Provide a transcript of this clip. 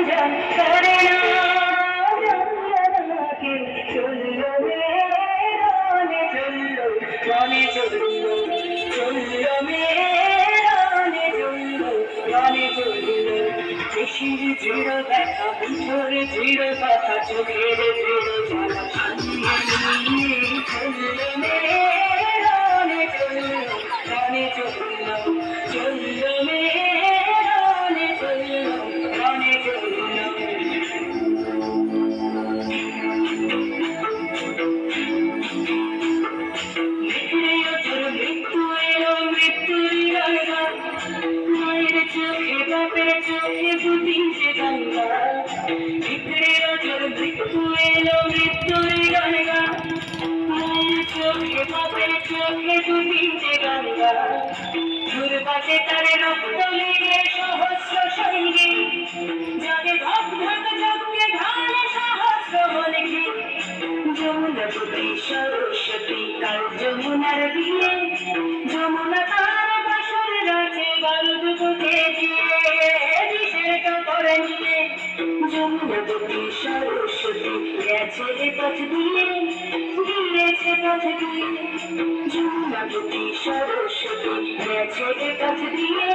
জান করে না জানাকে চললো মেরানে চললো গানে চললো চললো মেরানে চললো গানে চললো বেশির দৃঢ় দেখা মুঠোর দৃঢ় কথা চোখের দৃঢ় জ্বালা সামনে চললো মেরানে চললো গানে চললো চললো মেরানে চললো গানে চললো মৃত্যু এলো মৃত্যুর রাঙা মায়ের চোখে বাপের চোখে দুদিন সে গঙ্গা বিগড়ে অজর মৃত্যু এলো মৃত্যুর রাঙা মায়ের চোখে বাপের চোখে দুদিন সে গঙ্গা দুর্বাসে তার রক্ত লেগে সহস্র সঙ্গী যাকে ধক ধক যজ্ঞে ঢালে সহস্র মনকে যমুনাপতি সরস্বতী কাল যমুনার বিয়ে যমুনা তার বাসর রাখে বারুদ বুকে দিয়ে বিষের কাপড় নিয়ে যমুনাপতি সরস্বতী গেছে পথ দিয়ে দিয়েছে পথ দিয়ে যমুনাপতি সরস্বতী গেছে পথ দিয়ে